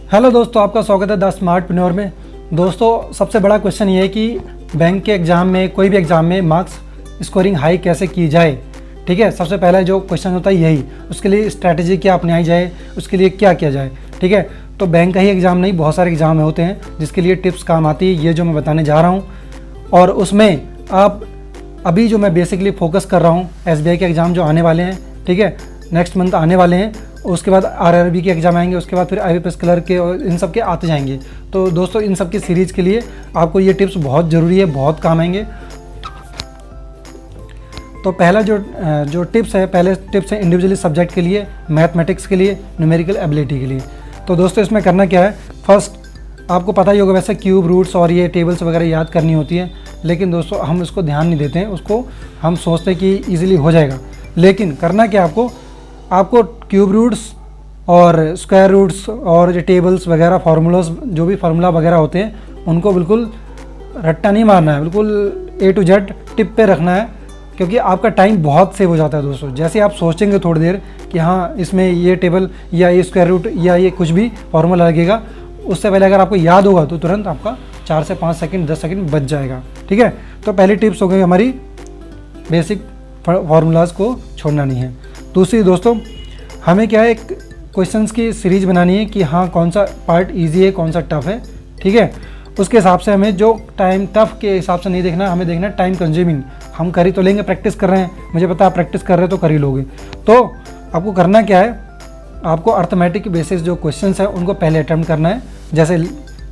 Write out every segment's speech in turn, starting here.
Hello दोस्तों, आपका स्वागत है द स्मार्टप्रेन्योर में। दोस्तों, सबसे बड़ा क्वेश्चन ये है कि बैंक के एग्ज़ाम में, कोई भी एग्ज़ाम में मार्क्स स्कोरिंग हाई कैसे की जाए। ठीक है, सबसे पहला जो क्वेश्चन होता है यही, उसके लिए स्ट्रैटेजी क्या अपनाई जाए, उसके लिए क्या किया जाए। ठीक है, तो बैंक का ही एग्ज़ाम नहीं, बहुत सारे एग्ज़ाम होते हैं जिसके लिए टिप्स काम आती है, ये जो मैं बताने जा रहा हूँ। और उसमें आप अभी जो मैं बेसिकली फोकस कर रहा हूँ, SBI के एग्ज़ाम जो आने वाले हैं, ठीक है, नेक्स्ट मंथ आने वाले हैं, उसके बाद RRB के एग्ज़ाम आएंगे, उसके बाद फिर IBPS क्लर्क के और इन सब के आते जाएंगे। तो दोस्तों, इन सब की सीरीज़ के लिए आपको ये टिप्स बहुत ज़रूरी है, बहुत काम आएंगे। तो पहला जो टिप्स है, पहले टिप्स है इंडिविजुअली सब्जेक्ट के लिए, मैथमेटिक्स के लिए, न्यूमेरिकल एबिलिटी के लिए। तो दोस्तों, इसमें करना क्या है, फर्स्ट आपको पता ही होगा वैसे क्यूब रूट्स और ये टेबल्स वगैरह याद करनी होती है, लेकिन दोस्तों हम इसको ध्यान नहीं देते हैं, उसको हम सोचते हैं कि ईजिली हो जाएगा। लेकिन करना क्या, आपको क्यूब रूट्स और स्क्वायर रूट्स और ये टेबल्स वगैरह, फार्मूलाज, जो भी फार्मूला वगैरह होते हैं, उनको बिल्कुल रट्टा नहीं मारना है, बिल्कुल A to Z टिप पे रखना है, क्योंकि आपका टाइम बहुत सेव हो जाता है दोस्तों। जैसे आप सोचेंगे थोड़ी देर कि हाँ इसमें ये टेबल या ये स्क्वायर रूट या ये कुछ भी फार्मूला लगेगा, उससे पहले अगर आपको याद होगा तो तुरंत आपका 4 से 5 सेकंड 10 सेकंड बच जाएगा। ठीक है, तो पहली टिप्स हो गई हमारी, बेसिक फार्मूलाज को छोड़ना नहीं है। दूसरी दोस्तों, हमें क्या है, एक क्वेश्चंस की सीरीज बनानी है कि हाँ कौन सा पार्ट इजी है, कौन सा टफ है। ठीक है, उसके हिसाब से हमें जो टाइम टफ के हिसाब से नहीं देखना, हमें देखना टाइम कंज्यूमिंग। हम कर ही तो लेंगे, प्रैक्टिस कर रहे हैं, मुझे पता है आप प्रैक्टिस कर रहे हो तो कर ही लोगे। तो आपको करना क्या है, आपको अर्थमेटिक बेसिस जो क्वेश्चंस है उनको पहले अटेम्प्ट करना है। जैसे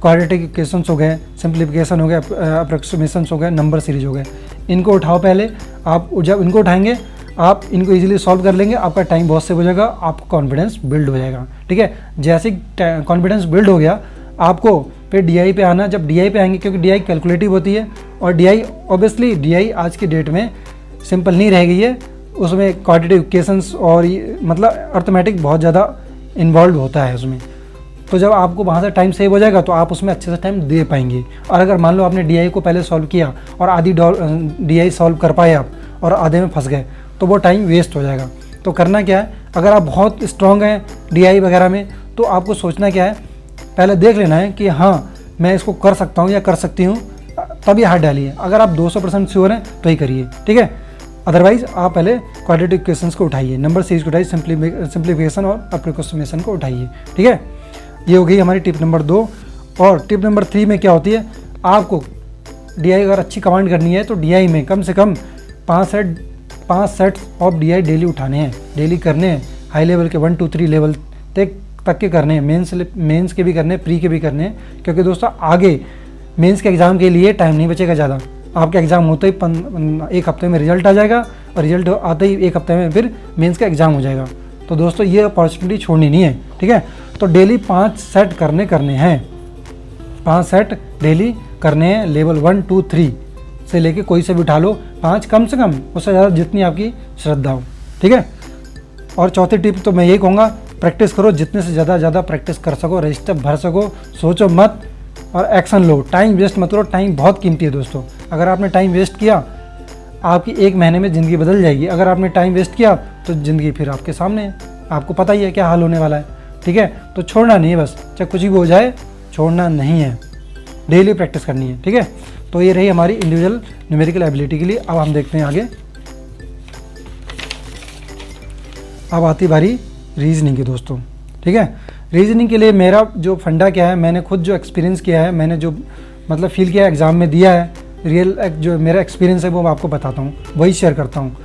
क्वाड्रेटिक इक्वेशंस हो गए, सिंप्लीफिकेशन हो गया, अप्रोक्सीमेशंस हो गए, नंबर सीरीज हो गए, इनको उठाओ पहले। आप जब इनको उठाएंगे, आप इनको इजीली सॉल्व कर लेंगे, आपका टाइम बहुत सेव हो जाएगा, आपका कॉन्फिडेंस बिल्ड हो जाएगा। ठीक है, जैसे कॉन्फिडेंस बिल्ड हो गया, आपको फिर DI पे आना। जब DI पे आएंगे, क्योंकि DI कैलकुलेटिव होती है और DI ऑब्वियसली DI आज की डेट में सिंपल नहीं रह गई है, उसमें क्वाड्रेटिक इक्वेशंस और मतलब अर्थमेटिक बहुत ज़्यादा इन्वॉल्व होता है उसमें। तो जब आपको वहाँ से टाइम सेव हो जाएगा तो आप उसमें अच्छे से टाइम दे पाएंगे। और अगर मान लो आपने DI को पहले सॉल्व किया और आधी DI सॉल्व कर पाए आप और आधे में फंस गए, तो वो टाइम वेस्ट हो जाएगा। तो करना क्या है, अगर आप बहुत स्ट्रॉन्ग हैं DI वगैरह में, तो आपको सोचना क्या है, पहले देख लेना है कि हाँ मैं इसको कर सकता हूँ या कर सकती हूँ, तभी हाथ डालिए। अगर आप 200% श्योर हैं तो ही करिए। ठीक है, अदरवाइज आप पहले क्वाड्रेटिक इक्वेशंस को उठाइए, नंबर सीरीज को उठाइए, सिंप्लीफिकेशन और अप्रोक्सीमेशन को उठाइए। ठीक है, ये हो गई हमारी टिप नंबर 2। और टिप नंबर 3 में क्या होती है, आपको DI अगर अच्छी कमांड करनी है तो DI में कम से कम 5 सेट्स ऑफ DI डेली उठाने हैं, डेली करने हैं। हाई लेवल के 1 2 3 लेवल तक के करने हैं, मेंस के भी करने हैं, प्री के भी करने हैं। क्योंकि दोस्तों आगे मेंस के एग्ज़ाम के लिए टाइम नहीं बचेगा ज़्यादा। आपका एग्ज़ाम होते ही 1 हफ्ते में रिजल्ट आ जाएगा और रिजल्ट आते ही 1 हफ्ते में फिर मेंस का एग्ज़ाम हो जाएगा। तो दोस्तों ये अपॉर्चुनिटी छोड़नी नहीं है। ठीक है, तो डेली 5 सेट करने हैं, 5 सेट डेली करने हैं, लेवल 1 2 3 से लेके कोई से भी उठा लो, 5 कम से कम, उससे ज़्यादा जितनी आपकी श्रद्धा हो। ठीक है, और चौथी टिप तो मैं यही कहूँगा, प्रैक्टिस करो, जितने से ज़्यादा प्रैक्टिस कर सको, रजिस्टर भर सको, सोचो मत और एक्शन लो। टाइम वेस्ट मत करो, टाइम बहुत कीमती है दोस्तों। अगर आपने टाइम वेस्ट किया, आपकी 1 महीने में ज़िंदगी बदल जाएगी। अगर आपने टाइम वेस्ट किया तो ज़िंदगी फिर आपके सामने है, आपको पता ही है क्या हाल होने वाला है। ठीक है, तो छोड़ना नहीं है, बस चाहे कुछ भी हो जाए, छोड़ना नहीं है, डेली प्रैक्टिस करनी है। ठीक है, तो ये रही हमारी इंडिविजुअल न्यूमेरिकल एबिलिटी के लिए। अब हम देखते हैं आगे। अब आती बारी रीजनिंग की दोस्तों। ठीक है, रीजनिंग के लिए मेरा जो फंडा क्या है, मैंने खुद जो एक्सपीरियंस किया है, मैंने जो मतलब फील किया है, एग्ज़ाम में दिया है, रियल जो मेरा एक्सपीरियंस है वो मैं आपको बताता हूँ, वही शेयर करता हूँ।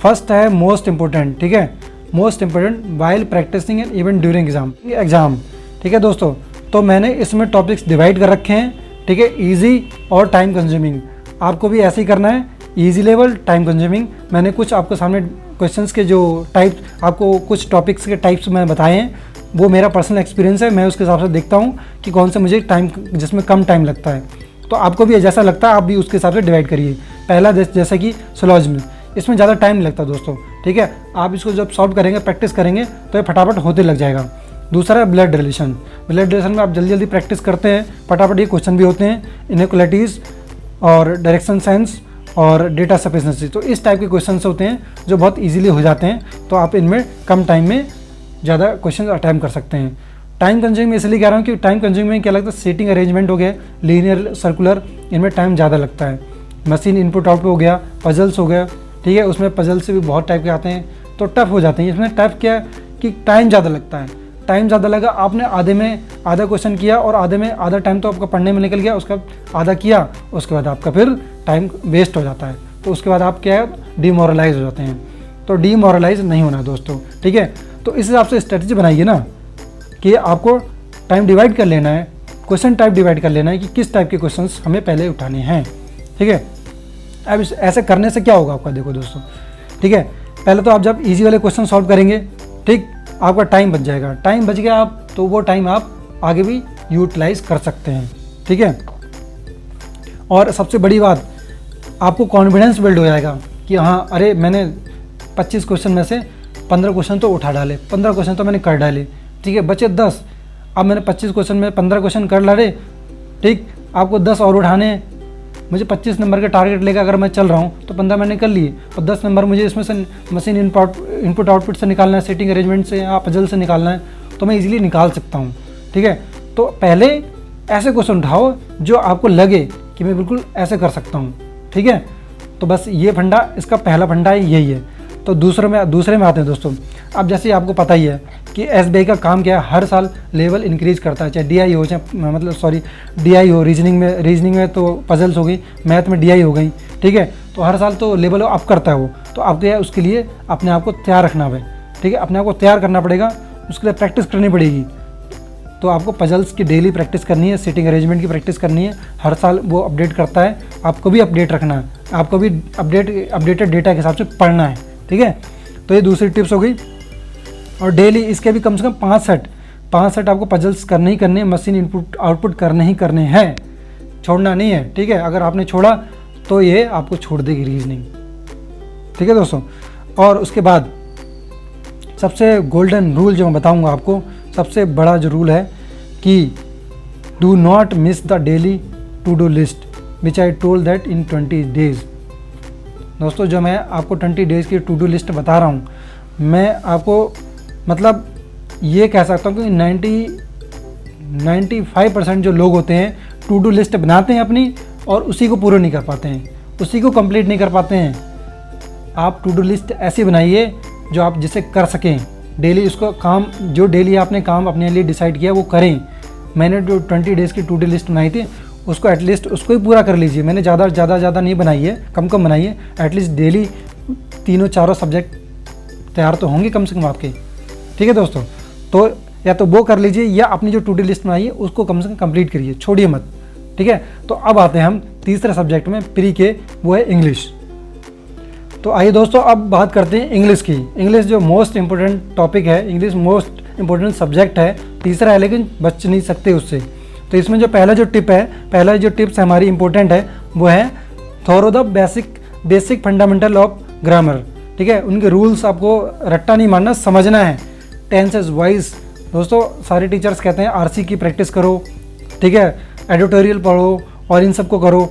फर्स्ट है मोस्ट इंपॉर्टेंट। ठीक है, most important while practising and even during exam. ठीक है दोस्तों, तो मैंने इसमें टॉपिक्स डिवाइड कर रखे हैं। ठीक है, ईजी और टाइम कंज्यूमिंग, आपको भी ऐसे ही करना है, ईजी लेवल, टाइम कंज्यूमिंग। मैंने कुछ आपको सामने क्वेश्चंस के जो टाइप, आपको कुछ टॉपिक्स के टाइप्स मैंने बताए हैं, वो मेरा पर्सनल एक्सपीरियंस है, मैं उसके हिसाब से देखता हूँ कि कौन सा मुझे टाइम, जिसमें कम टाइम लगता है। तो आपको भी जैसा लगता है आप भी उसके हिसाब से डिवाइड करिए। पहला जैसा कि सिलोजिज्म, इसमें ज़्यादा टाइम नहीं लगता दोस्तों। ठीक है, आप इसको जब सॉल्व करेंगे, प्रैक्टिस करेंगे तो ये फटाफट होते लग जाएगा। दूसरा है ब्लड रिलेशन। ब्लड रिलेशन में आप जल्दी प्रैक्टिस करते हैं, फटाफट ये क्वेश्चन भी होते हैं, इनइक्वालिटीज़ और डायरेक्शन सेंस और डेटा सफिशिएंसी। तो इस टाइप के क्वेश्चंस होते हैं जो बहुत इजीली हो जाते हैं, तो आप इनमें कम टाइम में ज़्यादा क्वेश्चन अटैम्प्ट कर सकते हैं। टाइम कंज्यूमिंग इसलिए कह रहा हूँ कि टाइम कंज्यूमिंग में क्या लगता है, सीटिंग अरेंजमेंट हो गया, लीनियर सर्कुलर, इनमें टाइम ज़्यादा लगता है। मशीन इनपुट आउटपुट हो गया, पजल्स हो गया, ठीक है, उसमें पजल से भी बहुत टाइप के आते हैं, तो टफ हो जाते हैं। इसमें टफ क्या है कि टाइम ज़्यादा लगता है, टाइम ज़्यादा लगा, आपने आधे में आधा क्वेश्चन किया और आधे में आधा टाइम तो आपका पढ़ने में निकल गया, उसका आधा किया, उसके बाद आपका फिर टाइम वेस्ट हो जाता है, तो उसके बाद आप क्या है, डिमोरलाइज हो जाते हैं। तो डिमोरलाइज नहीं होना दोस्तों, ठीक है। तो इस हिसाब से स्ट्रेटजी बनाइए ना कि आपको टाइम डिवाइड कर लेना है, क्वेश्चन टाइप डिवाइड कर लेना है कि किस टाइप के क्वेश्चंस हमें पहले उठाने हैं, ठीक है। अब ऐसे करने से क्या होगा आपका, देखो दोस्तों, ठीक है, पहले तो आप जब इजी वाले क्वेश्चन सॉल्व करेंगे, ठीक, आपका टाइम बच जाएगा, टाइम बच गया आप तो वो टाइम आप आगे भी यूटिलाइज कर सकते हैं, ठीक है। और सबसे बड़ी बात, आपको कॉन्फिडेंस बिल्ड हो जाएगा कि हाँ अरे मैंने 25 क्वेश्चन में से 15 क्वेश्चन तो उठा डाले, 15 क्वेश्चन तो मैंने कर डाले, ठीक है, बचे 10, अब मैंने 25 क्वेश्चन में 15 क्वेश्चन कर डाले, ठीक, आपको 10 और उठाने, मुझे 25 नंबर का टारगेट लेकर अगर मैं चल रहा हूँ तो 15 मैंने कर लिए और 10 नंबर मुझे इसमें से मशीन इनपुट आउटपुट से निकालना है, सेटिंग अरेंजमेंट से या पजल से निकालना है, तो मैं इजीली निकाल सकता हूँ, ठीक है। तो पहले ऐसे क्वेश्चन उठाओ जो आपको लगे कि मैं बिल्कुल ऐसे कर सकता हूँ, ठीक है। तो बस ये फंडा, इसका पहला फंडा यही है। तो दूसरे में आते हैं दोस्तों। अब जैसे आपको पता ही है कि एसबीआई का काम क्या है, हर साल लेवल इंक्रीज करता है, चाहे डीआई हो, चाहे मतलब डीआई हो, रीजनिंग में तो पजल्स हो गई, मैथ में डीआई हो गई, ठीक है। तो हर साल तो लेवल अप करता है वो, तो आपको उसके लिए अपने आप को तैयार रखना है, ठीक है, अपने आप को तैयार करना पड़ेगा, उसके लिए प्रैक्टिस करनी पड़ेगी। तो आपको पजल्स की डेली प्रैक्टिस करनी है, सीटिंग अरेंजमेंट की प्रैक्टिस करनी है, हर साल वो अपडेट करता है, आपको भी अपडेट रखना है, आपको भी अपडेटेड डेटा के हिसाब से पढ़ना है, ठीक है। तो ये दूसरी टिप्स हो गई। और डेली इसके भी कम से कम 5 सेट आपको पजल्स करने ही करने, मशीन इनपुट आउटपुट करने ही करने हैं, छोड़ना नहीं है, ठीक है। अगर आपने छोड़ा तो ये आपको छोड़ देगी रीजनिंग, ठीक है दोस्तों। और उसके बाद सबसे गोल्डन रूल जो मैं बताऊंगा आपको, सबसे बड़ा जो रूल है कि do not miss the daily to do list which I told that in 20 days. दोस्तों जो मैं आपको 20 डेज़ की टू डू लिस्ट बता रहा हूँ, मैं आपको मतलब ये कह सकता हूँ कि 95% जो लोग होते हैं टू डू लिस्ट बनाते हैं अपनी और उसी को पूरा नहीं कर पाते हैं, उसी को कंप्लीट नहीं कर पाते हैं। आप टू डू लिस्ट ऐसी बनाइए जो आप जिसे कर सकें डेली, उसको काम जो डेली आपने काम अपने लिए डिसाइड किया वो करें। मैंने जो 20 डेज़ की टू डू लिस्ट बनाई थी उसको एटलीस्ट उसको ही पूरा कर लीजिए। मैंने ज़्यादा नहीं बनाई है, कम बनाई है। एटलीस्ट डेली 3-4 सब्जेक्ट तैयार तो होंगे कम से कम आपके, ठीक है दोस्तों। तो या तो वो कर लीजिए या अपनी जो टू डू लिस्ट बनाई है उसको कम से कम कंप्लीट करिए, छोड़िए मत, ठीक है। तो अब आते हैं हम तीसरे सब्जेक्ट में प्री के, वो है इंग्लिश। तो आइए दोस्तों अब बात करते हैं इंग्लिश की। इंग्लिश जो मोस्ट इंपॉर्टेंट टॉपिक है, इंग्लिश मोस्ट इंपॉर्टेंट सब्जेक्ट है, तीसरा है लेकिन बच नहीं सकते उससे। तो इसमें जो पहला जो टिप्स हमारी इंपॉर्टेंट है वो है thorough the basic fundamental of grammar, ठीक है। उनके रूल्स आपको रट्टा नहीं मारना, समझना है। टेंसेस वाइज दोस्तों सारे टीचर्स कहते हैं आरसी की प्रैक्टिस करो, ठीक है, एडिटोरियल पढ़ो और इन सब को करो।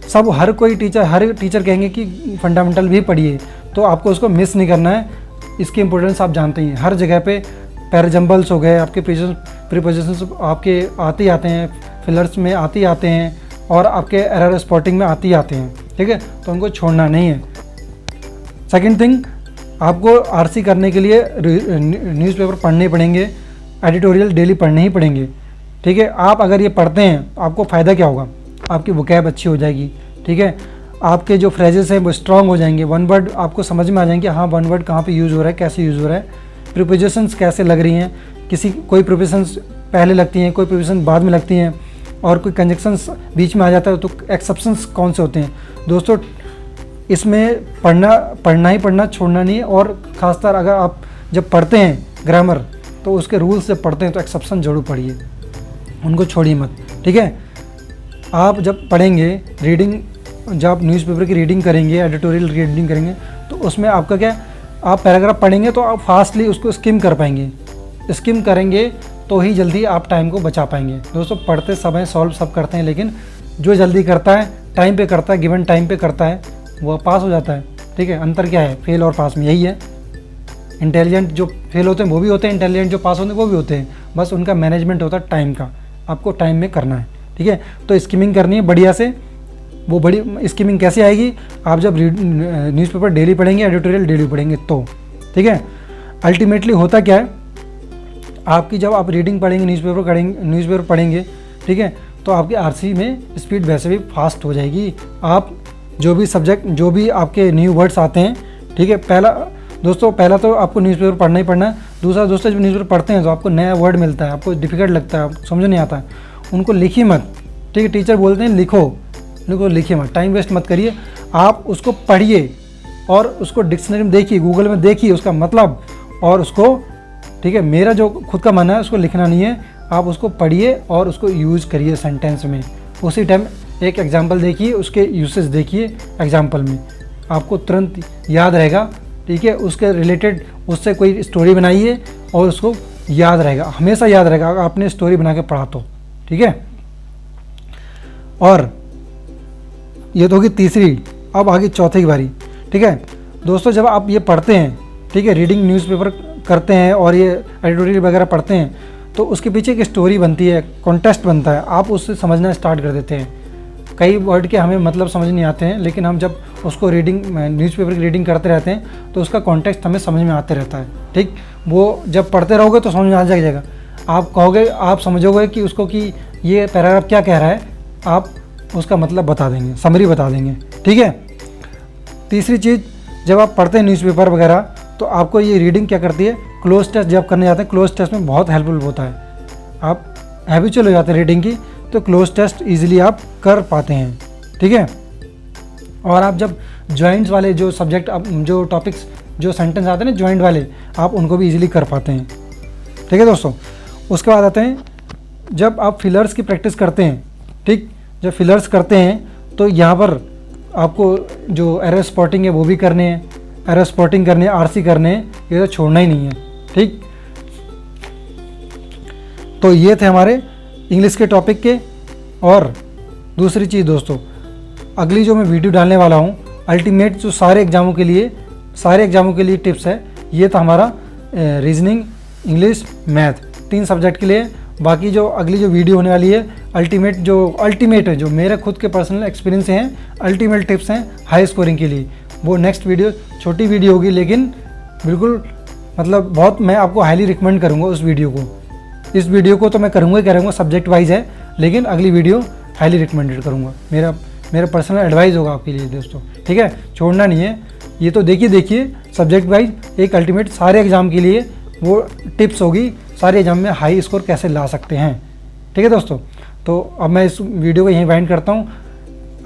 सब हर टीचर कहेंगे कि फंडामेंटल भी पढ़िए, तो आपको उसको मिस नहीं करना है। इसकी इंपॉर्टेंस आप जानते हैं, हर जगह पे पैराजम्बल्स हो गए, आपके प्रीपोजिशंस आपके आते हैं, फिलर्स में आते हैं और आपके एरर स्पॉटिंग में आते हैं, ठीक है। तो उनको छोड़ना नहीं है। सेकंड थिंग, आपको आरसी करने के लिए न्यूज़पेपर पढ़ने पड़ेंगे, एडिटोरियल डेली पढ़ने ही पड़ेंगे, ठीक है। आप अगर ये पढ़ते हैं तो आपको फ़ायदा क्या होगा, आपकी वोकैब अच्छी हो जाएगी, ठीक है। आपके जो फ्रेजेस हैं वो स्ट्रॉन्ग हो जाएंगे, वन वर्ड आपको समझ में आ जाएंगे, हाँ वन वर्ड कहाँ पे यूज़ हो रहा है, कैसे यूज़ हो रहा है, प्रीपोजिशंस कैसे लग रही हैं, कोई प्रीपोजिशंस पहले लगती हैं, कोई प्रीपोजिशन बाद में लगती हैं, और कोई कंजक्शंस बीच में आ जाता है तो एक्सेप्शंस कौन से होते हैं। दोस्तों इसमें पढ़ना ही पढ़ना, छोड़ना नहीं है। और ख़ासतर अगर आप जब पढ़ते हैं ग्रामर तो उसके रूल्स जब पढ़ते हैं तो एक्सेप्शन जरूर पढ़िए, उनको छोड़िए मत, ठीक है। आप जब पढ़ेंगे जब आप न्यूज़पेपर की रीडिंग करेंगे, एडिटोरियल रीडिंग करेंगे, तो उसमें आपका क्या, आप पैराग्राफ पढ़ेंगे तो आप फास्टली उसको स्किम कर पाएंगे। स्किम करेंगे तो ही जल्दी आप टाइम को बचा पाएंगे। दोस्तों पढ़ते समय सॉल्व सब करते हैं, लेकिन जो जल्दी करता है, टाइम पे करता है, गिवन टाइम पे करता है, वो पास हो जाता है, ठीक है। अंतर क्या है फेल और पास में, यही है। इंटेलिजेंट जो फेल होते हैं वो भी होते हैं, इंटेलिजेंट जो पास होते हैं वो भी होते हैं। बस उनका मैनेजमेंट होता है टाइम का, आपको टाइम में करना है, ठीक है। तो स्कीमिंग करनी है बढ़िया से। वो बड़ी स्कीमिंग कैसे आएगी, आप जब न्यूज़पेपर डेली पढ़ेंगे, एडिटोरियल डेली पढ़ेंगे तो, ठीक है। अल्टीमेटली होता क्या है, आपकी जब आप रीडिंग पढ़ेंगे, न्यूज़पेपर पढ़ेंगे, ठीक है, तो आपके आरसी में स्पीड वैसे भी फास्ट हो जाएगी। आप जो भी सब्जेक्ट, जो भी आपके न्यू वर्ड्स आते हैं, ठीक है, पहला तो आपको न्यूज़पेपर पढ़ना ही पढ़ना है। दूसरा दोस्तों, जब न्यूज़पेपर पढ़ते हैं तो आपको नया वर्ड मिलता है, आपको डिफिकल्ट लगता है, आपको समझ नहीं आता है, उनको लिखिए मत, ठीक है। टीचर बोलते हैं लिखिए मत, टाइम वेस्ट मत करिए, आप उसको पढ़िए और उसको डिक्शनरी में देखिए, गूगल में देखिए उसका मतलब, और उसको, ठीक है, मेरा जो खुद का मन है उसको लिखना नहीं है, आप उसको पढ़िए और उसको यूज़ करिए सेंटेंस में। उसी टाइम एक एग्जांपल देखिए, उसके यूसेज देखिए एग्जांपल में, आपको तुरंत याद रहेगा, ठीक है। उसके रिलेटेड उससे कोई स्टोरी बनाइए और उसको याद रहेगा, हमेशा याद रहेगा अगर आपने स्टोरी बना के पढ़ा तो, ठीक है। और ये तो होगी तीसरी, अब आगे चौथे की बारी, ठीक है। दोस्तों जब आप ये पढ़ते हैं, ठीक है, रीडिंग न्यूज़पेपर करते हैं और ये एडिटोरियल वगैरह पढ़ते हैं, तो उसके पीछे एक स्टोरी बनती है, कॉन्टेक्स्ट बनता है, आप उससे समझना स्टार्ट कर देते हैं। कई वर्ड के हमें मतलब समझ नहीं आते हैं, लेकिन हम जब उसको न्यूज़पेपर की रीडिंग करते रहते हैं तो उसका कॉन्टेक्स्ट हमें समझ में आते रहता है, ठीक। वो जब पढ़ते रहोगे तो समझ में आ जाएगा, आप कहोगे, आप समझोगे कि उसको कि ये पैराग्राफ क्या कह रहा है, आप उसका मतलब बता देंगे, समरी बता देंगे, ठीक है। तीसरी चीज़, जब आप पढ़ते हैं न्यूज़पेपर वगैरह तो आपको ये रीडिंग क्या करती है, क्लोज टेस्ट जब करने जाते हैं, क्लोज टेस्ट में बहुत हेल्पफुल होता है। आप हैबिचुअल हो जाते हैं रीडिंग की, तो क्लोज टेस्ट इजीली आप कर पाते हैं, ठीक है। और आप जब जॉइंट्स वाले जो सब्जेक्ट, जो टॉपिक्स, जो सेंटेंस आते हैं ना जॉइंट वाले, आप उनको भी इजीली कर पाते हैं, ठीक है दोस्तों। उसके बाद आते हैं जब आप फिलर्स की प्रैक्टिस करते हैं, ठीक, जब फिलर्स करते हैं तो यहाँ पर आपको जो एरर स्पॉटिंग है वो भी करने हैं, एरर स्पॉटिंग करने, आरसी करने, ये तो छोड़ना ही नहीं है, ठीक। तो ये थे हमारे इंग्लिश के टॉपिक के। और दूसरी चीज़ दोस्तों, अगली जो मैं वीडियो डालने वाला हूँ, अल्टीमेट जो सारे एग्जामों के लिए टिप्स है, ये था हमारा रीजनिंग, इंग्लिश, मैथ, 3 सब्जेक्ट के लिए। बाकी जो अगली जो वीडियो होने वाली है, अल्टीमेट है, जो मेरे खुद के पर्सनल एक्सपीरियंस हैं, अल्टीमेट टिप्स हैं हाई स्कोरिंग के लिए, वो नेक्स्ट वीडियो छोटी वीडियो होगी, लेकिन बिल्कुल मतलब बहुत मैं आपको हाईली रिकमेंड करूँगा उस वीडियो को। इस वीडियो को तो मैं करूँगा सब्जेक्ट वाइज है, लेकिन अगली वीडियो हाईली रिकमेंडेड करूँगा, मेरा पर्सनल एडवाइस होगा आपके लिए दोस्तों, ठीक है। छोड़ना नहीं है, ये तो देखिए सब्जेक्ट वाइज एक अल्टीमेट सारे एग्ज़ाम के लिए वो टिप्स होगी, सारे एग्जाम में हाई स्कोर कैसे ला सकते हैं, ठीक है दोस्तों। तो अब मैं इस वीडियो को यहीं वाइंड करता हूँ।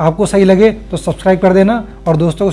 आपको सही लगे तो सब्सक्राइब कर देना और दोस्तों को